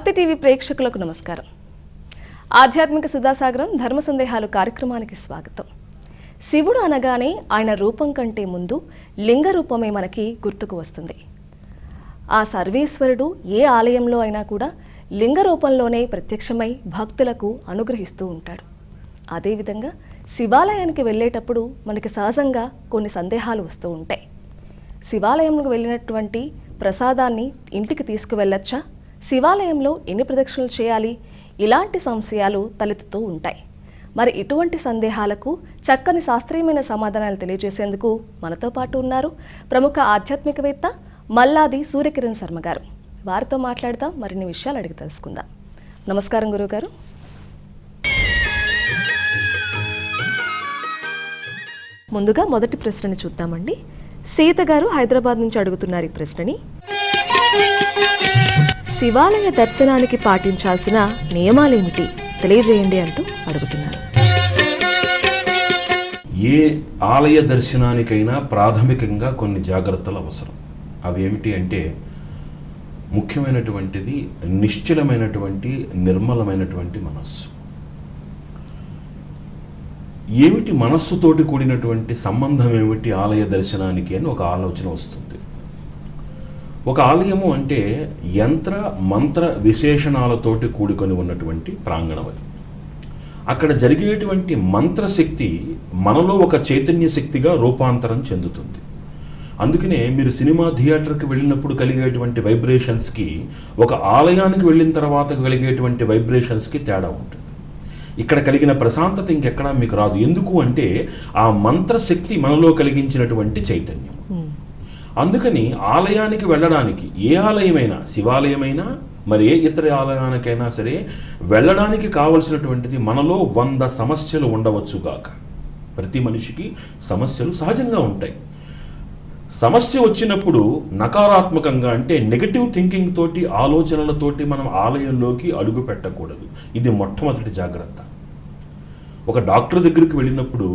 భక్తి టీవీ ప్రేక్షకులకు నమస్కారం. ఆధ్యాత్మిక సుధాసాగరం ధర్మ సందేహాలు కార్యక్రమానికి స్వాగతం. శివుడు అనగానే ఆయన రూపం కంటే ముందు లింగ రూపమే మనకి గుర్తుకు వస్తుంది. ఆ సర్వేశ్వరుడు ఏ ఆలయంలో అయినా కూడా లింగ రూపంలోనే ప్రత్యక్షమై భక్తులకు అనుగ్రహిస్తూ ఉంటాడు. అదేవిధంగా శివాలయానికి వెళ్ళేటప్పుడు మనకి సహజంగా కొన్ని సందేహాలు వస్తూ ఉంటాయి. శివాలయంకు వెళ్ళినటువంటి ప్రసాదాన్ని ఇంటికి తీసుకువెళ్ళొచ్చా? శివాలయంలో ఎన్ని ప్రదక్షిణలు చేయాలి? ఇలాంటి సంశయాలు తలెత్తుతూ ఉంటాయి. మరి ఇటువంటి సందేహాలకు చక్కని శాస్త్రీయమైన సమాధానాలు తెలియజేసేందుకు మనతో పాటు ఉన్నారు ప్రముఖ ఆధ్యాత్మికవేత్త మల్లాది సూర్యకిరణ్ శర్మ గారు. వారితో మాట్లాడదాం, మరిన్ని విషయాలు అడిగి తెలుసుకుందాం. నమస్కారం గురువుగారు. ముందుగా మొదటి ప్రశ్నని చూద్దామండి. సీత గారు హైదరాబాద్ నుంచి అడుగుతున్నారు ఈ ప్రశ్నని. శివాలయ దర్శనానికి పాటించాల్సిన నియమాలేమిటి తెలియజేయండి అంటూ అడుగుతున్నారు. ఏ ఆలయ దర్శనానికైనా ప్రాథమికంగా కొన్ని జాగ్రత్తలు అవసరం. అవి ఏమిటి అంటే, ముఖ్యమైనటువంటిది నిశ్చలమైనటువంటి నిర్మలమైనటువంటి మనస్సు. ఏమిటి మనస్సుతోటి కూడినటువంటి సంబంధం ఏమిటి ఆలయ దర్శనానికి అని ఒక ఆలోచన వస్తుంది. ఒక ఆలయము అంటే యంత్ర మంత్ర విశేషణాలతోటి కూడుకొని ఉన్నటువంటి ప్రాంగణం. అది అక్కడ జరిగేటువంటి మంత్రశక్తి మనలో ఒక చైతన్య శక్తిగా రూపాంతరం చెందుతుంది. అందుకనే మీరు సినిమా థియేటర్కి వెళ్ళినప్పుడు కలిగేటువంటి వైబ్రేషన్స్కి, ఒక ఆలయానికి వెళ్ళిన తర్వాత కలిగేటువంటి వైబ్రేషన్స్కి తేడా ఉంటుంది. ఇక్కడ కలిగిన ప్రశాంతత ఇంకెక్కడా మీకు రాదు. ఎందుకు అంటే ఆ మంత్రశక్తి మనలో కలిగించినటువంటి చైతన్యం. అందుకని ఆలయానికి వెళ్ళడానికి, ఏ ఆలయమైనా, శివాలయమైనా మరి ఏ ఇతర ఆలయానికైనా సరే వెళ్ళడానికి కావలసినటువంటిది, మనలో 100 సమస్యలు ఉండవచ్చుగాక. ప్రతి మనిషికి సమస్యలు సహజంగా ఉంటాయి. సమస్య వచ్చినప్పుడు నకారాత్మకంగా అంటే నెగటివ్ థింకింగ్ తోటి, ఆలోచనలతోటి మనం ఆలయంలోకి అడుగు పెట్టకూడదు. ఇది మొట్టమొదటి జాగ్రత్త. ఒక డాక్టర్ దగ్గరికి వెళ్ళినప్పుడు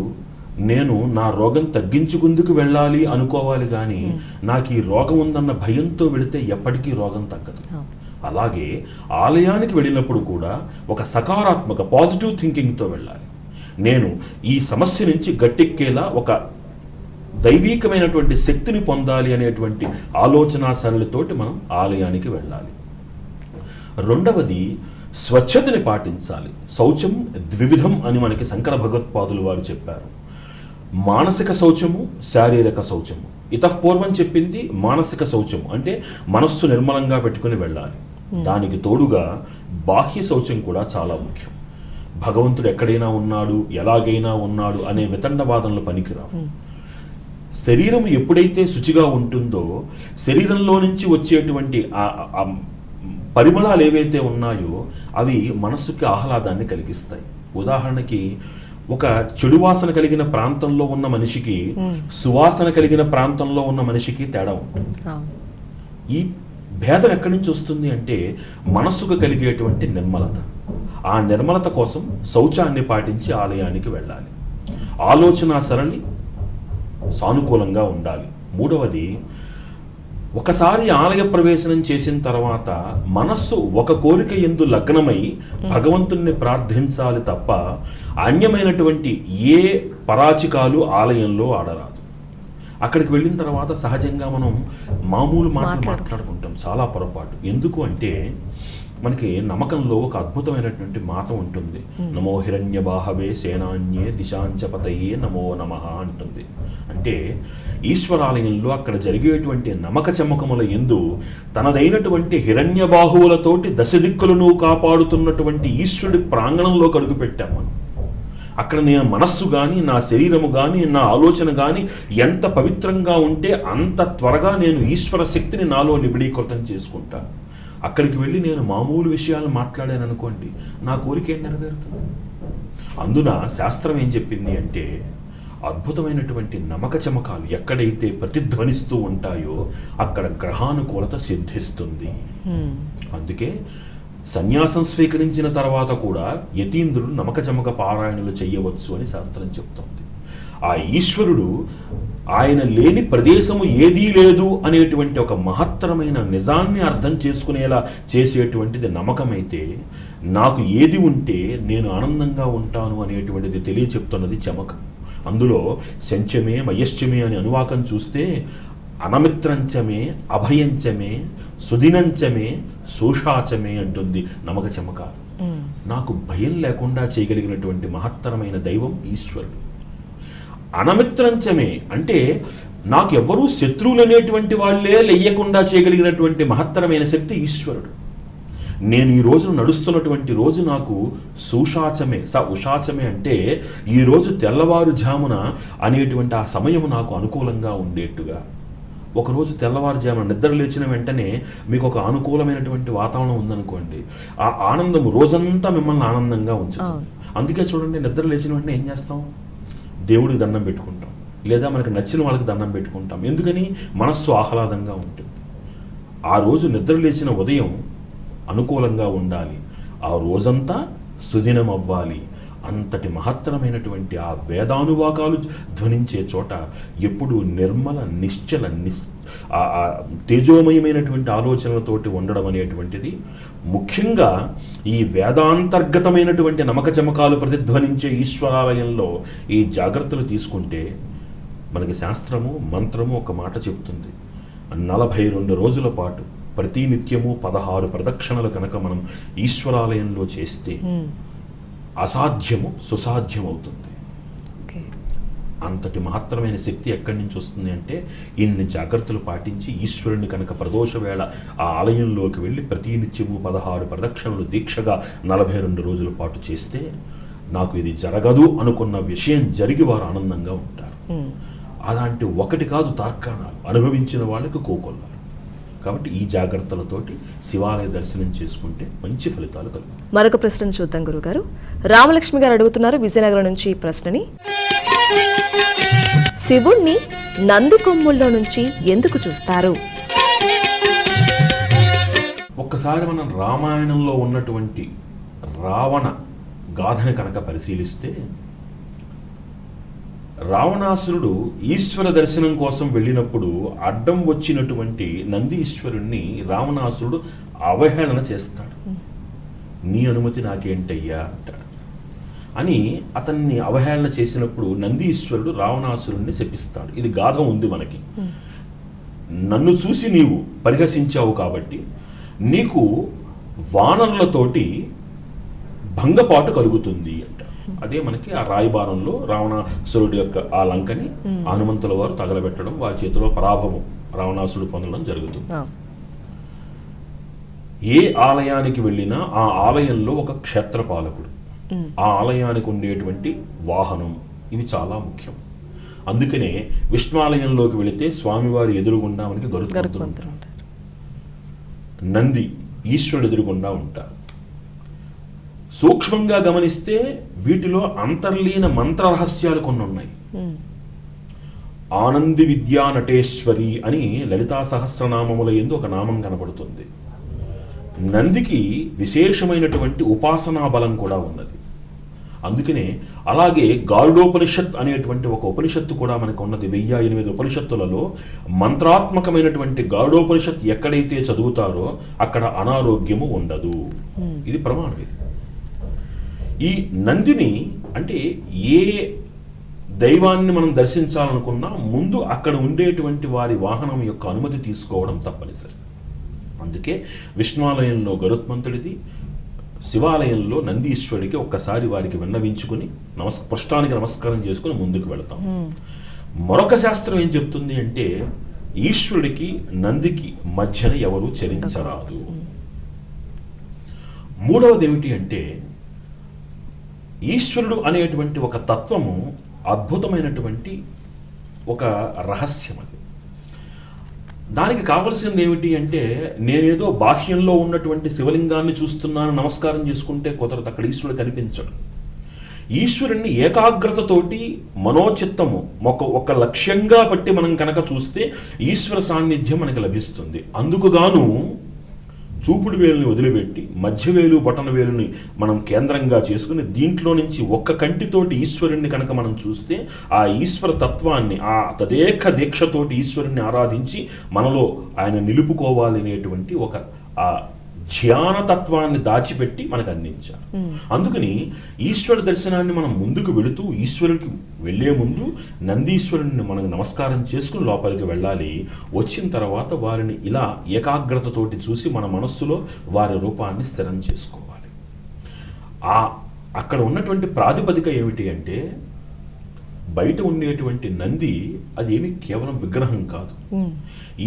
నేను నా రోగం తగ్గించుకుందుకు వెళ్ళాలి అనుకోవాలి, కానీ నాకు ఈ రోగం ఉందన్న భయంతో వెళితే ఎప్పటికీ రోగం తగ్గదు. అలాగే ఆలయానికి వెళ్ళినప్పుడు కూడా ఒక సకారాత్మక పాజిటివ్ థింకింగ్తో వెళ్ళాలి. నేను ఈ సమస్య నుంచి గట్టెక్కేలా ఒక దైవీకమైనటువంటి శక్తిని పొందాలి అనేటువంటి ఆలోచన సరళితోటి మనం ఆలయానికి వెళ్ళాలి. రెండవది, స్వచ్ఛతని పాటించాలి. శౌచం ద్వివిధం అని మనకి శంకర భగవత్పాదులు వారు చెప్పారు. మానసిక శౌచము, శారీరక శౌచము. ఇతఃపూర్వం చెప్పింది మానసిక శౌచము అంటే మనస్సు నిర్మలంగా పెట్టుకుని వెళ్ళాలి. దానికి తోడుగా బాహ్య శౌచం కూడా చాలా ముఖ్యం. భగవంతుడు ఎక్కడైనా ఉన్నాడు, ఎలాగైనా ఉన్నాడు అనే వితండవాదనలు పనికిరావు. శరీరం ఎప్పుడైతే శుచిగా ఉంటుందో, శరీరంలో నుంచి వచ్చేటువంటి పరిమళాలు ఏవైతే ఉన్నాయో అవి మనస్సుకి ఆహ్లాదాన్ని కలిగిస్తాయి. ఉదాహరణకి, ఒక చెడు వాసన కలిగిన ప్రాంతంలో ఉన్న మనిషికి సువాసన కలిగిన ప్రాంతంలో ఉన్న మనిషికి తేడా ఉంటుంది. ఈ భేదం ఎక్కడి నుంచి వస్తుంది అంటే మనస్సుకు కలిగేటువంటి నిర్మలత. ఆ నిర్మలత కోసం శౌచాన్ని పాటించి ఆలయానికి వెళ్ళాలి. ఆలోచన సరళి సానుకూలంగా ఉండాలి. మూడవది, ఒకసారి ఆలయ ప్రవేశనం చేసిన తర్వాత మనస్సు ఒక కోరిక యందు లగ్నమై భగవంతుణ్ణి ప్రార్థించాలి తప్ప అన్యమైనటువంటి ఏ పరాచికాలు ఆలయంలో ఆడరాదు. అక్కడికి వెళ్ళిన తర్వాత సహజంగా మనం మామూలు మాటలు మాట్లాడుకుంటాం, చాలా పొరపాటు. ఎందుకు అంటే మనకి నమ్మకంలో ఒక అద్భుతమైనటువంటి మాట ఉంటుంది. నమో హిరణ్య బాహవే సేనాన్యే దిశాంచపతయే నమో నమః అంటుంది. అంటే ఈశ్వరాలయంలో అక్కడ జరిగేటువంటి నమక చమకముల యందు తనదైనటువంటి హిరణ్య బాహువులతోటి దశదిక్కులను కాపాడుతున్నటువంటి ఈశ్వరుడి ప్రాంగణంలోకి అడుగు పెట్టాం మనం. అక్కడ నేను మనస్సు కానీ, నా శరీరము కానీ, నా ఆలోచన కానీ ఎంత పవిత్రంగా ఉంటే అంత త్వరగా నేను ఈశ్వర శక్తిని నాలో నిబిడీకృతం చేసుకుంటాను. అక్కడికి వెళ్ళి నేను మామూలు విషయాలు మాట్లాడాను అనుకోండి, నా కోరిక ఏం నెరవేరుతుంది? అందున శాస్త్రం ఏం చెప్పింది అంటే, అద్భుతమైనటువంటి నమక చమకాలు ఎక్కడైతే ప్రతిధ్వనిస్తూ ఉంటాయో అక్కడ గ్రహానుకూలత సిద్ధిస్తుంది. అందుకే సన్యాసం స్వీకరించిన తర్వాత కూడా యతీంద్రుడు నమక చమక పారాయణలు చేయవచ్చు అని శాస్త్రం చెప్తుంది. ఆ ఈశ్వరుడు ఆయన లేని ప్రదేశము ఏదీ లేదు అనేటువంటి ఒక మహత్తరమైన నిజాన్ని అర్థం చేసుకునేలా చేసేటువంటిది నమ్మకమైతే, నాకు ఏది ఉంటే నేను ఆనందంగా ఉంటాను అనేటువంటిది తెలియచెప్తున్నది చమకం. అందులో శంచమే మయశ్చమే అని అనువాకం చూస్తే అనమిత్రంచమే అభయంచమే సుదినంచమే సోషాచమే అంటుంది నమక చమకాలు. నాకు భయం లేకుండా చేయగలిగినటువంటి మహత్తరమైన దైవం ఈశ్వరుడు. అనమిత్రంచమే అంటే నాకు ఎవరూ శత్రువులు అనేటువంటి వాళ్ళే లెయ్యకుండా చేయగలిగినటువంటి మహత్తరమైన శక్తి ఈశ్వరుడు. నేను ఈ రోజు నడుస్తున్నటువంటి రోజు నాకు సుషాచమే, ఉషాచమే అంటే ఈరోజు తెల్లవారుజామున అనేటువంటి ఆ సమయం నాకు అనుకూలంగా ఉండేట్టుగా. ఒకరోజు తెల్లవారుజామున నిద్ర లేచిన వెంటనే మీకు ఒక అనుకూలమైనటువంటి వాతావరణం ఉందనుకోండి, ఆ ఆనందం రోజంతా మిమ్మల్ని ఆనందంగా ఉంచుతుంది. అందుకే చూడండి, నిద్ర లేచిన వెంటనే ఏం చేస్తాం? దేవుడికి దండం పెట్టుకుంటాం, లేదా మనకు నచ్చిన వాళ్ళకి దండం పెట్టుకుంటాం. ఎందుకని? మనస్సు ఆహ్లాదంగా ఉంటుంది. ఆ రోజు నిద్ర లేచిన ఉదయం అనుకూలంగా ఉండాలి, ఆ రోజంతా సుదినం అవ్వాలి. అంతటి మహత్తరమైనటువంటి ఆ వేదానువాకాలు ధ్వనించే చోట ఎప్పుడు నిర్మల నిశ్చల తేజోమయమైనటువంటి ఆలోచనలతోటి ఉండడం అనేటువంటిది, ముఖ్యంగా ఈ వేదాంతర్గతమైనటువంటి నమక చమకాలు ప్రతిధ్వనించే ఈశ్వరాలయంలో ఈ జాగ్రత్తలు తీసుకుంటే మనకి శాస్త్రము మంత్రము ఒక మాట చెప్తుంది. 42 రోజుల పాటు ప్రతి నిత్యము 16 ప్రదక్షిణలు కనుక మనం ఈశ్వరాలయంలో చేస్తే అసాధ్యము సుసాధ్యం అవుతుంది. అంతటి మహత్తరమైన శక్తి ఎక్కడి నుంచి వస్తుంది అంటే, ఇన్ని జాగ్రత్తలు పాటించి ఈశ్వరుని కనుక ప్రదోష వేళ ఆ ఆలయంలోకి వెళ్ళి ప్రతి నిత్యము 16 ప్రదక్షిణలు దీక్షగా 42 రోజుల పాటు చేస్తే నాకు ఇది జరగదు అనుకున్న విషయం జరిగి వారు ఆనందంగా ఉంటారు. అలాంటి ఒకటి కాదు తార్కాణాలు అనుభవించిన వాళ్ళకి కోకొల్లారు. కాబట్టి ఈ జాగ్రత్తలతోటి శివాలయ దర్శనం చేసుకుంటే మంచి ఫలితాలు కలుగుతాయి. మరొక ప్రశ్న చూద్దాం గురుగారు. రామలక్ష్మి గారు అడుగుతున్నారు విజయనగరం నుంచి ఈ ప్రశ్నని. శివుణ్ణి నంది కొమ్ముల్లో నుంచి ఎందుకు చూస్తారు? ఒక్కసారి మనం రామాయణంలో ఉన్నటువంటి రావణ గాథని కనుక పరిశీలిస్తే, రావణాసురుడు ఈశ్వర దర్శనం కోసం వెళ్ళినప్పుడు అడ్డం వచ్చినటువంటి నంది ఈశ్వరుణ్ణి రావణాసురుడు అవహేళన చేస్తాడు. నీ అనుమతి నాకేంటయ్యా అంటాడు. అని అతన్ని అవహేళన చేసినప్పుడు నంది ఈశ్వరుడు రావణాసురుణ్ణి శపిస్తాడు. ఇది గాథ ఉంది మనకి. నన్ను చూసి నీవు పరిహసించావు కాబట్టి నీకు వానరులతోటి భంగపాటు కలుగుతుంది అంట. అదే మనకి ఆ రాయబారంలో రావణాసురుడి యొక్క ఆ లంకని హనుమంతుల వారు తగలబెట్టడం, వారి చేతిలో పరాభవం రావణాసురుడు పొందడం జరుగుతుంది. ఏ ఆలయానికి వెళ్ళినా ఆ ఆలయంలో ఒక క్షేత్రపాలకుడు, ఆ ఆలయానికి ఉండేటువంటి వాహనం, ఇవి చాలా ముఖ్యం. అందుకనే విష్ణుఆలయంలోకి వెళితే స్వామివారి ఎదురుగుండా మనకి గరుత్మంతుడు, నంది ఈశ్వరుడు ఎదురుగుండా ఉంటారు. సూక్ష్మంగా గమనిస్తే వీటిలో అంతర్లీన మంత్ర రహస్యాలు కొన్ని ఉన్నాయి. ఆనంది విద్యా నటేశ్వరి అని లలితా సహస్రనామముల యందు ఒక నామం కనబడుతుంది. నందికి విశేషమైనటువంటి ఉపాసనా బలం కూడా ఉన్నది. అందుకనే అలాగే గారుడోపనిషత్ అనేటువంటి ఒక ఉపనిషత్తు కూడా మనకు ఉన్నది. 1008 ఉపనిషత్తులలో మంత్రాత్మకమైనటువంటి గారుడోపనిషత్ ఎక్కడైతే చదువుతారో అక్కడ అనారోగ్యము ఉండదు. ఇది ప్రమాణం. ఇది ఈ నందిని అంటే ఏ దైవాన్ని మనం దర్శించాలనుకున్నా ముందు అక్కడ ఉండేటువంటి వారి వాహనం యొక్క అనుమతి తీసుకోవడం తప్పనిసరి. అందుకే విష్ణువాలయంలో గరుత్మంతుడిది, శివాలయంలో నందీశ్వరుడికి ఒక్కసారి వారికి విన్నవించుకుని పృష్ఠానికి నమస్కారం చేసుకుని ముందుకు వెళతాం. మరొక శాస్త్రం ఏం చెప్తుంది అంటే, ఈశ్వరుడికి నందికి మధ్యన ఎవరు చరించరాదు. మూడవది ఏమిటి అంటే, ఈశ్వరుడు అనేటువంటి ఒక తత్వము అద్భుతమైనటువంటి ఒక రహస్యం. అది దానికి కావలసింది ఏమిటి అంటే, నేనేదో బాహ్యంలో ఉన్నటువంటి శివలింగాన్ని చూస్తున్నాను నమస్కారం చేసుకుంటే కుదరదు. అక్కడ ఈశ్వరుడు కనిపించడు. ఈశ్వరుణ్ణి ఏకాగ్రతతోటి మనోచిత్తము ఒక లక్ష్యంగా బట్టి మనం కనుక చూస్తే ఈశ్వర సాన్నిధ్యం మనకు లభిస్తుంది. అందుకుగాను చూపుడు వేలుని వదిలిపెట్టి మధ్య వేలు బొటన వేలుని మనం కేంద్రంగా చేసుకుని దీంట్లో నుంచి ఒక్క కంటితోటి ఈశ్వరుణ్ణి కనుక మనం చూస్తే ఆ ఈశ్వర తత్వాన్ని ఆ తదేక దీక్షతోటి ఈశ్వరుణ్ణి ఆరాధించి మనలో ఆయన నిలుపుకోవాలి అనేటువంటి ఒక ఆ ధ్యానతత్వాన్ని దాచిపెట్టి మనకు అందించారు. అందుకని ఈశ్వర దర్శనాన్ని మనం ముందుకు వెళుతూ ఈశ్వరుడికి వెళ్లే ముందు నందీశ్వరుని మనం నమస్కారం చేసుకుని లోపలికి వెళ్ళాలి. వచ్చిన తర్వాత వారిని ఇలా ఏకాగ్రతతోటి చూసి మన మనస్సులో వారి రూపాన్ని స్థిరం చేసుకోవాలి. అక్కడ ఉన్నటువంటి ప్రాతిపదిక ఏమిటి అంటే బయట ఉండేటువంటి నంది అదేమి కేవలం విగ్రహం కాదు,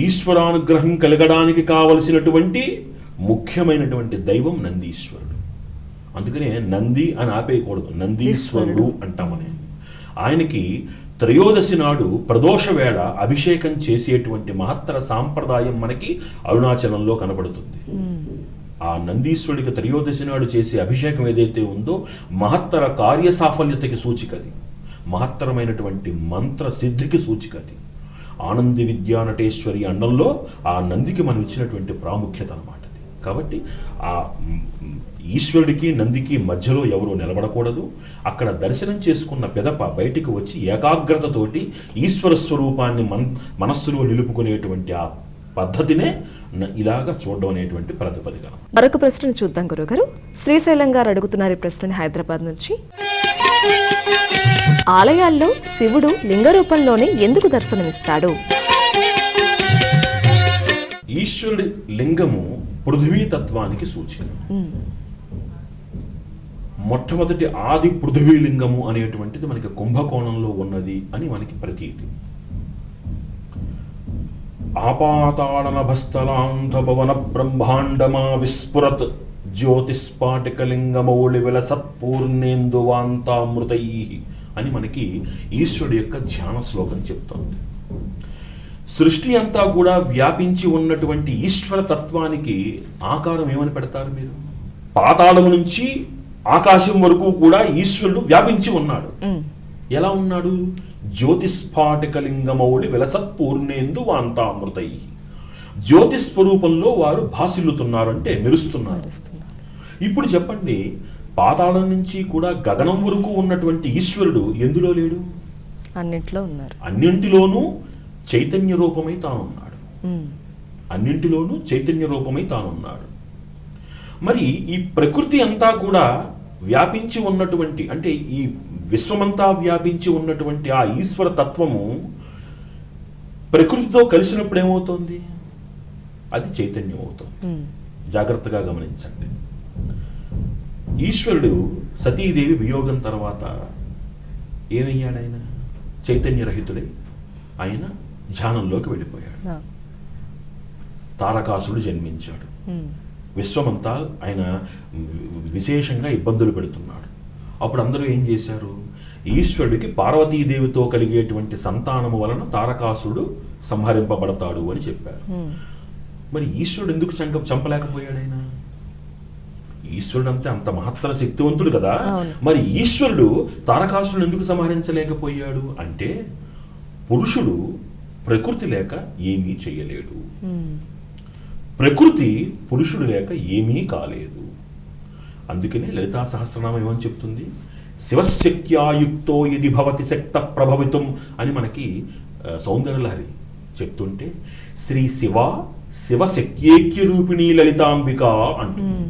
ఈశ్వరానుగ్రహం కలగడానికి కావలసినటువంటి ముఖ్యమైనటువంటి దైవం నందీశ్వరుడు. అందుకనే నంది అని ఆపేయకూడదు, నందీశ్వరుడు అంటామని. ఆయనకి త్రయోదశి నాడు ప్రదోష వేళ అభిషేకం చేసేటువంటి మహత్తర సాంప్రదాయం మనకి అరుణాచలంలో కనపడుతుంది. ఆ నందీశ్వరుడికి త్రయోదశి నాడు చేసే అభిషేకం ఏదైతే ఉందో మహత్తర కార్య సాఫల్యతకి సూచికది, మహత్తరమైనటువంటి మంత్ర సిద్ధికి సూచికది. ఆనంది విద్యా నటేశ్వరి అండంలో ఆ నందికి మనం ఇచ్చినటువంటి ప్రాముఖ్యత అన్నమాట. కాబట్టి ఆ ఈశ్వరుడికి నందికి మధ్యలో ఎవరూ నిలబడకూడదు. అక్కడ దర్శనం చేసుకున్న పిదప బయటికి వచ్చి ఏకాగ్రతతోటి ఈశ్వర స్వరూపాన్ని మనస్సులో నిలుపుకునేటువంటి ఆ పద్ధతినే ఇలాగా చూడడం అనేటువంటి ప్రాతిపదిక. మరొక ప్రశ్న చూద్దాం గురుగారు. శ్రీశైలం గారు అడుగుతున్నారు ఈ ప్రశ్నని హైదరాబాద్ నుంచి. ఆలయాల్లో శివుడు లింగ రూపంలోనే ఎందుకు దర్శనమిస్తాడు? ఈశ్వరుడి లింగము పృథ్వీతత్వానికి సూచిక. మొట్టమొదటి ఆది పృథ్వీలింగము అనేటువంటిది మనకి కుంభకోణంలో ఉన్నది అని మనకి ప్రతీతి. ఆపాతాళనభస్థలాంధ భవన బ్రహ్మాండమా విస్ఫురత్ జ్యోతిస్పాటికలింగమౌళి విలసత్పూర్ణేందువాంతామృతై అని మనకి ఈశ్వరుడి యొక్క ధ్యాన శ్లోకం చెప్తోంది. సృష్టి అంతా కూడా వ్యాపించి ఉన్నటువంటి ఈశ్వర తత్వానికి ఆకారం ఏమని పెడతారు మీరు? పాతాళము నుంచి ఆకాశం వరకు కూడా ఈశ్వరుడు వ్యాపించి ఉన్నాడు. ఎలా ఉన్నాడు? జ్యోతిస్ఫాటికలింగమౌళి విలసత్పూర్ణేందు వాంతామృతై. జ్యోతిస్వరూపంలో వారు భాసిల్లుతున్నారు, అంటే మెరుస్తున్నారు. ఇప్పుడు చెప్పండి, పాతాళం నుంచి కూడా గగనం వరకు ఉన్నటువంటి ఈశ్వరుడు ఎందులో లేడు? అన్నింటిలో ఉన్నారు. అన్నింటిలోనూ చైతన్య రూపమై తానున్నాడు. అన్నింటిలోనూ చైతన్య రూపమై తానున్నాడు. మరి ఈ ప్రకృతి అంతా కూడా వ్యాపించి ఉన్నటువంటి, అంటే ఈ విశ్వమంతా వ్యాపించి ఉన్నటువంటి ఆ ఈశ్వర తత్వము ప్రకృతితో కలిసినప్పుడు ఏమవుతుంది? అది చైతన్యం అవుతుంది. జాగ్రత్తగా గమనించండి. ఈశ్వరుడు సతీదేవి వియోగం తర్వాత ఏమయ్యాడు? ఆయన చైతన్యరహితుడై ఆయన ధ్యానంలోకి వెళ్ళిపోయాడు. తారకాసుడు జన్మించాడు. విశ్వమంతా ఆయన విశేషంగా ఇబ్బందులు పెడుతున్నాడు. అప్పుడు అందరూ ఏం చేశారు? ఈశ్వరుడికి పార్వతీదేవితో కలిగేటువంటి సంతానము వలన తారకాసుడు సంహరింపబడతాడు అని చెప్పారు. మరి ఈశ్వరుడు ఎందుకు చంపలేకపోయాడు? ఆయన ఈశ్వరుడు అంతే అంత మహత్తర శక్తివంతుడు కదా. మరి ఈశ్వరుడు తారకాసురుడు ఎందుకు సంహరించలేకపోయాడు అంటే పురుషుడు ప్రకృతి లేక ఏమీ చెయ్యలేడు, ప్రకృతి పురుషుడు లేక ఏమీ కాలేదు. అందుకనే లలితా సహస్రనామం ఏమని చెప్తుంది? శివశక్త్యాయుక్తో యది భవతి శక్త ప్రభవితం అని మనకి సౌందర్యలహరి చెప్తుంటే శ్రీ శివ శివశక్త్యేక్య రూపిణీ లలితాంబిక అంటుంది.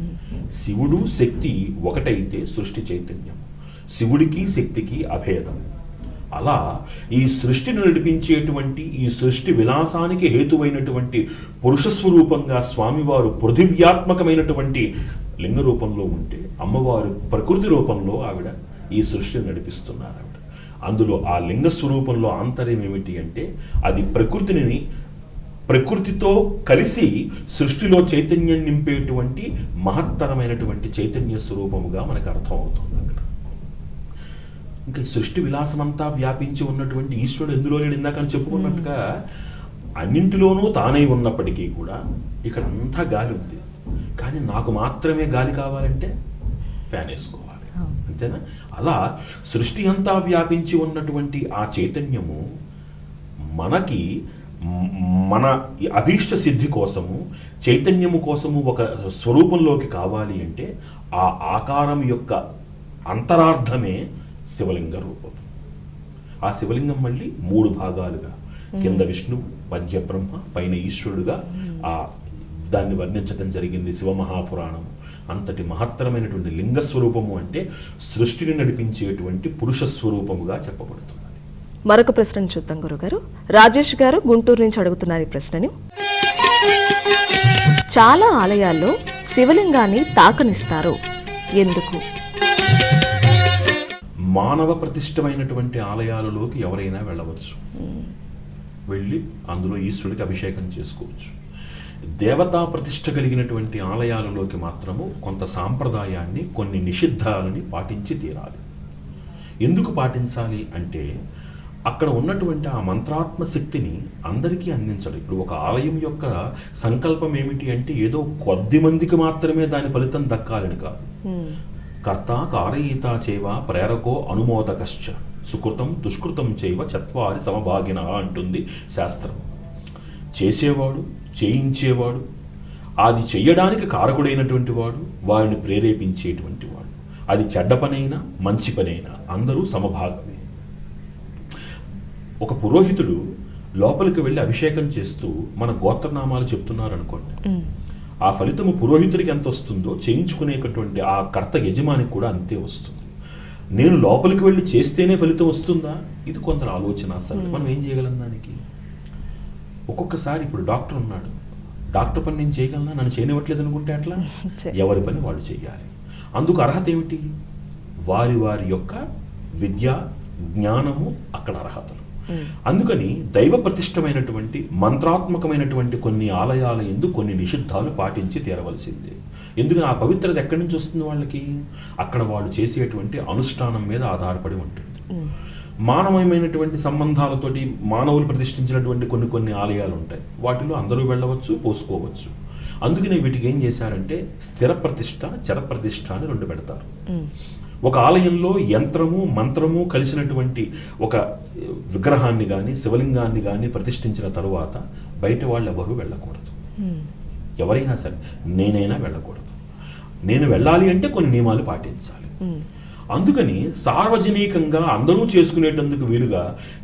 శివుడు శక్తి ఒకటైతే సృష్టి చైతన్యం, శివుడికి శక్తికి అభేదం. అలా ఈ సృష్టిని నడిపించేటువంటి, ఈ సృష్టి విలాసానికి హేతువైనటువంటి పురుష స్వరూపంగా స్వామివారు పృథివ్యాత్మకమైనటువంటి లింగ రూపంలో ఉంటే, అమ్మవారు ప్రకృతి రూపంలో ఆవిడ ఈ సృష్టిని నడిపిస్తున్నారు. ఆవిడ అందులో ఆ లింగ స్వరూపంలో ఆంతర్యం ఏమిటి అంటే అది ప్రకృతితో కలిసి సృష్టిలో చైతన్యం నింపేటువంటి మహత్తరమైనటువంటి చైతన్య స్వరూపముగా మనకు అర్థం అవుతుంది. అక్కడ ఇంకా సృష్టి విలాసమంతా వ్యాపించి ఉన్నటువంటి ఈశ్వరుడు ఎందులో లేడు? ఇందాక చెప్పుకున్నట్టుగా అన్నింటిలోనూ తానై ఉన్నప్పటికీ కూడా ఇక్కడ అంతా గాలి ఉంది. కానీ నాకు మాత్రమే గాలి కావాలంటే ఫ్యాన్ వేసుకోవాలి, అంతేనా? అలా సృష్టి అంతా వ్యాపించి ఉన్నటువంటి ఆ చైతన్యము మనకి మన ఈ అభీష్ట సిద్ధి కోసము, చైతన్యము కోసము ఒక స్వరూపంలోకి కావాలి అంటే ఆ ఆకారం యొక్క అంతరార్థమే శివలింగ రూపం. ఆ శివలింగం మళ్ళీ 3 భాగాలుగా, కింద విష్ణువు, మధ్య బ్రహ్మ, పైన ఈశ్వరుడుగా దాన్ని వర్ణించడం జరిగింది శివమహాపురాణము. అంతటి మహత్తరమైనటువంటి లింగ స్వరూపము అంటే సృష్టిని నడిపించేటువంటి పురుష స్వరూపముగా చెప్పబడుతుంది. మరొక ప్రశ్నను చూద్దాం గురుగారు. రాజేష్ గారు గుంటూరు నుంచి అడుగుతున్నారు ఈ ప్రశ్నని. చాలా ఆలయాల్లో శివలింగాన్ని తాకనిస్తారు, ఎందుకు? మానవ ప్రతిష్టమైనటువంటి ఆలయాలలోకి ఎవరైనా వెళ్ళవచ్చు, వెళ్ళి అందులో ఈశ్వరుడికి అభిషేకం చేసుకోవచ్చు. దేవతా ప్రతిష్ఠ కలిగినటువంటి ఆలయాలలోకి మాత్రము కొంత సాంప్రదాయాన్ని, కొన్ని నిషిద్ధాలని పాటించి తీరాలి. ఎందుకు పాటించాలి అంటే అక్కడ ఉన్నటువంటి ఆ మంత్రాత్మ శక్తిని అందరికీ అందించడు. ఇప్పుడు ఒక ఆలయం యొక్క సంకల్పం ఏమిటి అంటే ఏదో కొద్ది మందికి మాత్రమే దాని ఫలితం దక్కాలని కాదు. కర్త కారయీత చేవ ప్రేరకో అనుమోదకశ్చ సుకృతం దుష్కృతం చేయవ చత్వారి సమభాగిన అంటుంది శాస్త్రం. చేసేవాడు, చేయించేవాడు, అది చెయ్యడానికి కారకుడైనటువంటి వాడు, వారిని ప్రేరేపించేటువంటి వాడు, అది చెడ్డ పనైనా మంచి పనైనా అందరూ సమభాగమే. ఒక పురోహితుడు లోపలికి వెళ్ళి అభిషేకం చేస్తూ మన గోత్రనామాలు చెప్తున్నారు అనుకోండి, ఆ ఫలితము పురోహితుడికి ఎంత వస్తుందో చేయించుకునేటటువంటి ఆ కర్త యజమానికి కూడా అంతే వస్తుంది. నేను లోపలికి వెళ్ళి చేస్తేనే ఫలితం వస్తుందా? ఇది కొందరు ఆలోచన. అసలు మనం ఏం చేయగలం దానికి? ఒక్కొక్కసారి ఇప్పుడు డాక్టర్ ఉన్నాడు, డాక్టర్ పని నేను చేయగలనా, నన్ను చేయనివ్వట్లేదు అనుకుంటే అట్లా? ఎవరి పని వాళ్ళు చేయాలి. అందుకు అర్హత ఏమిటి? వారి వారి యొక్క విద్య, జ్ఞానము అక్కడ అర్హతలు. అందుకని దైవ ప్రతిష్టమైనటువంటి మంత్రాత్మకమైనటువంటి కొన్ని ఆలయాల యందు కొన్ని నిషిద్ధాలు పాటించి తీరవలసిందే. ఎందుకని ఆ పవిత్రత ఎక్కడి నుంచి వస్తుంది వాళ్ళకి? అక్కడ వాళ్ళు చేసేటువంటి అనుష్ఠానం మీద ఆధారపడి ఉంటుంది. మానవమైనటువంటి సంబంధాలతోటి మానవులు ప్రతిష్ఠించినటువంటి కొన్ని ఆలయాలు ఉంటాయి, వాటిలో అందరూ వెళ్ళవచ్చు, పోసుకోవచ్చు. అందుకనే వీటికి ఏం చేశారంటే స్థిర ప్రతిష్ఠ, చర ప్రతిష్ఠ అని 2 పెడతారు. ఒక ఆలయంలో యంత్రము మంత్రము కలిసినటువంటి ఒక విగ్రహాన్ని కానీ శివలింగాన్ని కానీ ప్రతిష్ఠించిన తరువాత బయట వాళ్ళు ఎవరూ వెళ్ళకూడదు. ఎవరైనా సరే, నేనైనా వెళ్ళకూడదు. నేను వెళ్ళాలి అంటే కొన్ని నియమాలు పాటించాలి. అందుకని సార్వజనికంగా అందరూ చేసుకునేటందుకు వీలుగా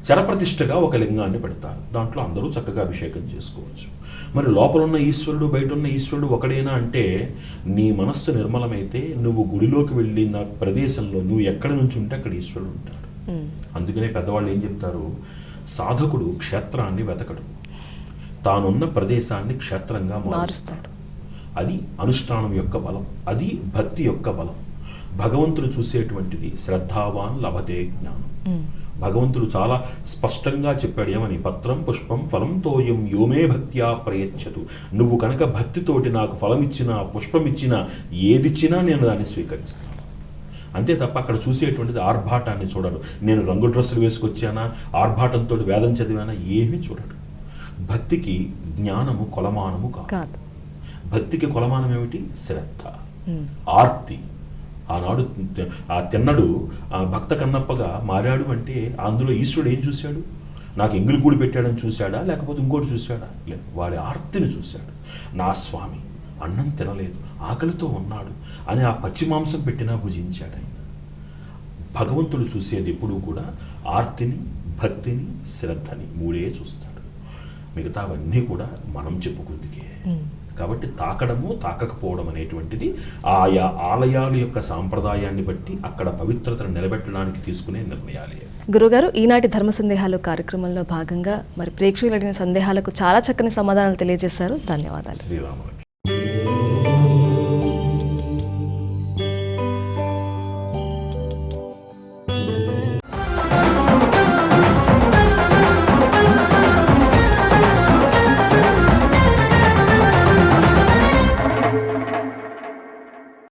చరప్రతిష్ఠగా ఒక లింగాన్ని పెడతారు. దాంట్లో అందరూ చక్కగా అభిషేకం చేసుకోవచ్చు. మరి లోపల ఉన్న ఈశ్వరుడు, బయట ఉన్న ఈశ్వరుడు ఒకడేనా అంటే, నీ మనస్సు నిర్మలమైతే నువ్వు గుడిలోకి వెళ్ళిన ప్రదేశంలో నువ్వు ఎక్కడ నుంచి ఉంటే అక్కడ ఈశ్వరుడు ఉంటాడు. అందుకనే పెద్దవాళ్ళు ఏం చెప్తారు, సాధకుడు క్షేత్రాన్ని వెతకడు, తానున్న ప్రదేశాన్ని క్షేత్రంగా మారుస్తాడు. అది అనుష్ఠానం యొక్క బలం, అది భక్తి యొక్క బలం. భగవంతుడు చూసేటువంటిది శ్రద్ధావాన్ లభతే జ్ఞానం. భగవంతుడు చాలా స్పష్టంగా చెప్పాడు ఏమని, పత్రం పుష్పం ఫలం తోయం యోమే భక్త్యా ప్రయచ్చతు. నువ్వు కనుక భక్తితోటి నాకు ఫలం ఇచ్చినా పుష్పం ఇచ్చినా ఏదిచ్చినా నేను దాన్ని స్వీకరిస్తాను. అంతే తప్ప అక్కడ చూసేటువంటిది ఆర్భాటాన్ని చూడడు. నేను రంగు డ్రెస్సులు వేసుకొచ్చానా, ఆర్భాటంతో వేదం చదివానా, ఏమీ చూడడు. భక్తికి జ్ఞానము కొలమానము కాదు. భక్తికి కొలమానం ఏమిటి? శ్రద్ధ, ఆర్తి. ఆనాడు ఆ తిన్నడు భక్త కన్నప్పగా మారాడు అంటే అందులో ఈశ్వరుడు ఏం చూశాడు? నాకు ఎంగిలి కూడి పెట్టాడని చూశాడా, లేకపోతే ఇంకోటి చూశాడా? లేదు, వాడి ఆర్తిని చూశాడు. నా స్వామి అన్నం తినలేదు, ఆకలితో ఉన్నాడు అని ఆ పచ్చి మాంసం పెట్టినా భుజించాడు ఆయన. భగవంతుడు చూసేది ఎప్పుడూ కూడా ఆర్తిని, భక్తిని, శ్రద్ధని 3 చూస్తాడు. మిగతావన్నీ కూడా మనం చెప్పుకుందుకే. కాబట్టి తాకడము తాకకపోవడం అనేటువంటిది ఆయా ఆలయాల యొక్క సాంప్రదాయాన్ని బట్టి అక్కడ పవిత్రతను నిలబెట్టడానికి తీసుకునే నిర్ణయాలే. గురుగారు, ఈనాటి ధర్మ సందేహాలు కార్యక్రమంలో భాగంగా మరి ప్రేక్షకులు అడిగిన సందేహాలకు చాలా చక్కని సమాధానాలు తెలియజేశారు. ధన్యవాదాలు. శ్రీరాములు.